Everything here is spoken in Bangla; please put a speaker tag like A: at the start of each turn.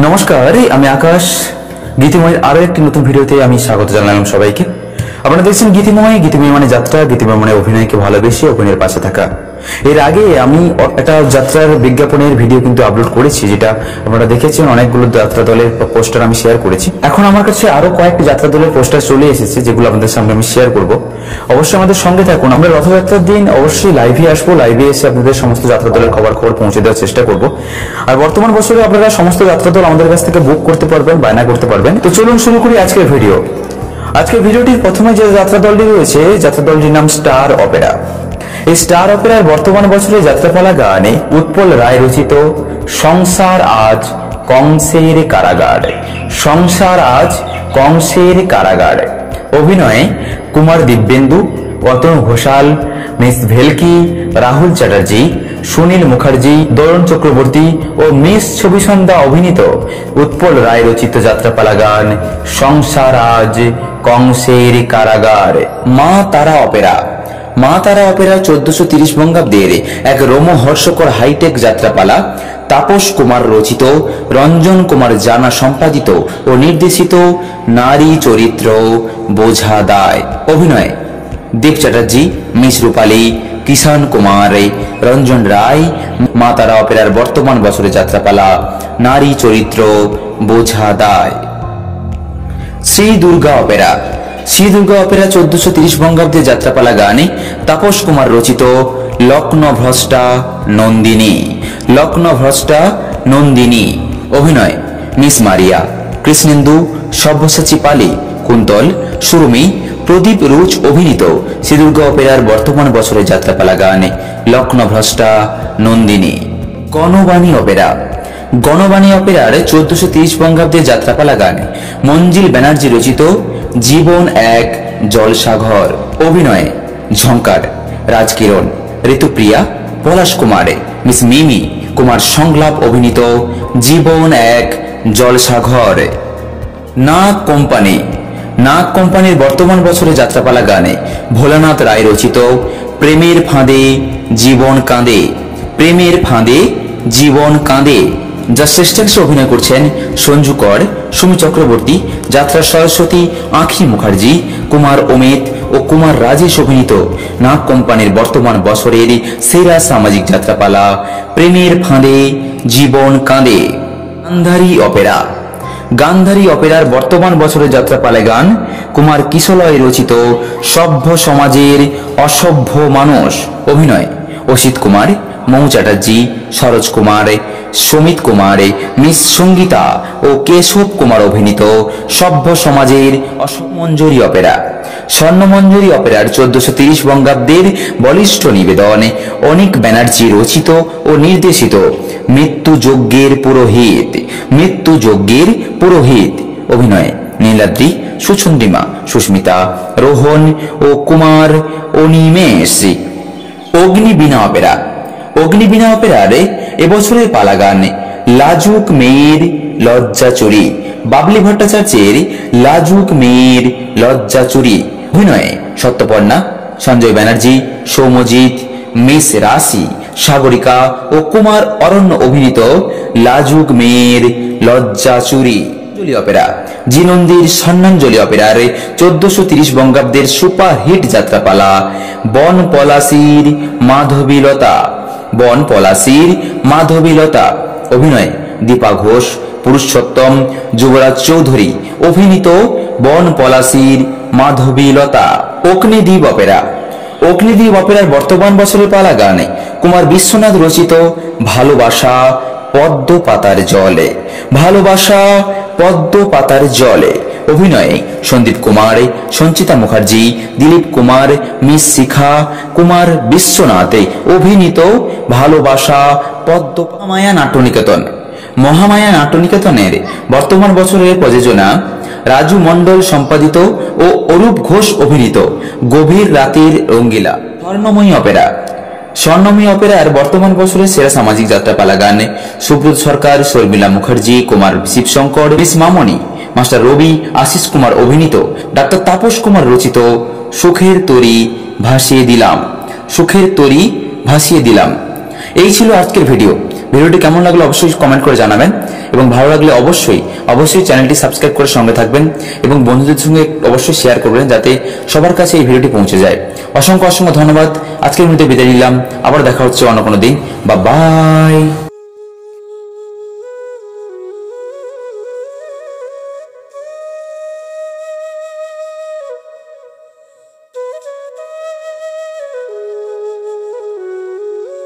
A: নমস্কার, আমি আকাশ। গীতিময়ের আরো একটি নতুন ভিডিওতে আমি স্বাগত জানালাম সবাইকে। আপনারা দেখছেন গীতিময়। গীতিময় মানে যাত্রা, গীতিময় মানে অভিনয়কে ভালোবেসে অভিনয়ের পাশে থাকা। এর আগে আমি একটা যাত্রার বিজ্ঞাপনের ভিডিও কিন্তু আপলোড করেছি, যেটা আপনারা দেখেছেন। অনেকগুলো যাত্রা দলের পোস্টার আমি শেয়ার করেছি। এখন আমার কাছে আরো কয়েকটি যাত্রা দলের পোস্টার চলে এসেছে, যেগুলো আপনাদের সামনে আমি শেয়ার করব। অবশ্যই আমাদের সঙ্গে থাকুন। আমরা রথযাত্রার দিন অবশ্যই লাইভে আসবো। লাইভে এসে আপনাদের সমস্ত যাত্রা দলের খবর পৌঁছে দেওয়ার চেষ্টা করব। আর বর্তমান বছরে আপনারা সমস্ত যাত্রা দল আমাদের কাছ থেকে বুক করতে পারবেন, বায়না করতে পারবেন। তো চলুন শুরু করি আজকের ভিডিও। আজকের ভিডিওটির প্রথমে যে যাত্রা দলটি রয়েছে, যাত্রা দলটির নাম স্টার অপেরা। এই স্টার অপেরার বর্তমান বছরে যাত্রাপালা গানে উৎপল রায় রচিত সংসার আজ কংসের কারাগার। সংসার আজ কংসের কারাগার। অভিনয়ে কুমার দিব্যেন্দু, অতনু ঘোষাল, মিস ভেলকি, রাহুল চ্যাটার্জি, সুনীল মুখার্জি, দরুণ চক্রবর্তী ও মিস ছবি সন্ধ্যা অভিনীত উৎপল রায় রচিত যাত্রাপালা গান সংসার আজ কংসের কারাগার। মা তারা অপেরা। মা তারা অপেরা 1430 বঙ্গাব্দের এক রোমহর্ষকর হাইটেক যাত্রাপালা। তাপস কুমার রচিত, রঞ্জন কুমার জানা সম্পাদিত ও নির্দেশিত। নারী চরিত্র বোঝা দায়। অভিনয় দেব চ্যাটার্জি, মিস রূপালী, কিষান কুমার, রঞ্জন রায়। মা তারা অপেরার বর্তমান বছরে যাত্রাপালা নারী চরিত্র বোঝা দায়। শ্রী দুর্গা অপেরা। শ্রী দুর্গা অপেরা 1430 বঙ্গাব্দে যাত্রাপালা গানে তাপস কুমার রচিত লগ্নভ্রষ্টা নন্দিনী। লগ্নভ্রষ্টা নন্দিনী। অভিনয় মিস মারিয়া, কৃষ্ণেন্দু, সব্যসাচী পালি, কুন্তল, সুরমি, প্রদীপ রুচ অভিনীত শ্রী দুর্গা অপেরার বর্তমান বছরে যাত্রাপালা গানে লগ্নভ্রষ্টা নন্দিনী। গণবাণী অপেরা। গণবাণী অপেরার 1430 বঙ্গাব্দে যাত্রাপালা গানে মঞ্জিল ব্যানার্জি রচিত জীবন এক জলসাঘর। অভিনয়ে ঝঙ্কার, রাজকিরণ, ঋতুপ্রিয়া, পলাশ কুমার, মিস মিমি, কুমার সংলাপ অভিনীত জীবন এক জলসাঘর। নাগ কোম্পানি। নাগ কোম্পানির বর্তমান বছরে যাত্রাপালা গানে ভোলানাথ রায় রচিত প্রেমের ফাঁদে জীবন কাঁদে। প্রেমের ফাঁদে জীবন কাঁদে, যা শ্রেষ্ঠাংশে অভিনয় করছেন সঞ্জু কর, সুমি চক্রবর্তী, যাত্রা সরস্বতী, আঁখি মুখার্জি, কুমার অমিত ও কুমার রাজেশ অভিনীত নাগ কোম্পানির বর্তমান বছরের সেরা সামাজিক যাত্রাপালা প্রেমের ফাঁদে জীবন কাঁদে। গান্ধারী অপেরা। গান্ধারী অপেরার বর্তমান বছরের যাত্রাপালা গান কুমার কিশলয় রচিত সভ্য সমাজের অসভ্য মানুষ। অভিনয় অসিত কুমার, মৌ চ্যাটার্জি, সরোজ কুমার, সমিত কুমার, মিস সঙ্গীতা ও কেশব কুমার অভিনীত সভ্য সমাজের অসমঞ্জরি অপেরা। স্বর্ণমঞ্জরি অপেরার 1430 বঙ্গাব্দের বলিষ্ঠ নিবেদন অনিক ব্যানার্জি রচিত ও নির্দেশিত মৃত্যুযজ্ঞের পুরোহিত। মৃত্যুযজ্ঞের পুরোহিত। অভিনয় নীলাদ্রি, সুচন্দ্রিমা, সুস্মিতা, রোহন ও কুমার অনিমেষ। অগ্নিবীণা অপেরা। অগ্নিবীণা অপেরার এবছরের পালা গান লাজুক মেয়ের লজ্জা চুরি। বাবলি ভট্টাচার্যের লাজুক মেয়ের লজ্জা চুরি। অভিনয়ে সত্যপর্ণা, সঞ্জয় ব্যানার্জি, সৌম্যজিৎ, মিস রাশি, সাগরিকা ও কুমার অরণ্য অভিনীত লাজুক মেয়ের লজ্জা চুরি। অপেরা জি নন্দীর স্বর্ণাঞ্জলি অপেরার 1430 বঙ্গাব্দের সুপার হিট যাত্রাপালা বন পলাশীর মাধবীলতা। বন পলাশীর মাধবীলতা। অভিনয় দীপা ঘোষ, পুরুষোত্তম, যুবরাজ চৌধুরী অভিনীত বন পলাশীর মাধবীলতা। অগ্নিদ্বীপ অপেরা। অগ্নিদ্বীপ অপেরার বর্তমান বছরের পালা গানে কুমার বিশ্বনাথ রচিত ভালোবাসা পদ্ম পাতার জলে। ভালোবাসা পদ্ম পাতার জলে। অভিনয়ে সন্দীপ কুমার, সঞ্চিতা মুখার্জি, দিলীপ কুমার, মিস শিখা, কুমার বিশ্বনাথ অভিনীত ভালোবাসা পদ্ম। মহামায়া নাট্যনিকেতন। মহামায়া নাট্যনিকেতনের বর্তমান বছরের প্রযোজনা রাজু মণ্ডল সম্পাদিত ও অরূপ ঘোষ অভিনীত গভীর রাতের রঙ্গিলা। স্বর্ণময়ী অপেরা। স্বর্ণময়ী অপেরার বর্তমান বছরের সেরা সামাজিক যাত্রাপালা গান সুব্রত সরকার, শর্মিলা মুখার্জি, কুমার শিবশঙ্কর, মিস মামনি, মাস্টার রবি, আশিস কুমার অভিনীত ডাক্তার তাপস কুমার রচিত সুখের তরী ভাসিয়ে দিলাম। সুখের তরী ভাসিয়ে দিলাম। এই ছিল আজকের ভিডিও। ভিডিওটি কেমন লাগলো অবশ্যই কমেন্ট করে জানাবেন, এবং ভালো লাগলে অবশ্যই চ্যানেলটি সাবস্ক্রাইব করে সঙ্গে থাকবেন এবং বন্ধুদের সঙ্গে অবশ্যই শেয়ার করবেন যাতে সবার কাছে এই ভিডিওটি পৌঁছে যায়। অসংখ্য ধন্যবাদ। আজকের ভিডিওতে বিদায় নিলাম, আবার দেখা হচ্ছে অন্য কোনো দিন। বাই।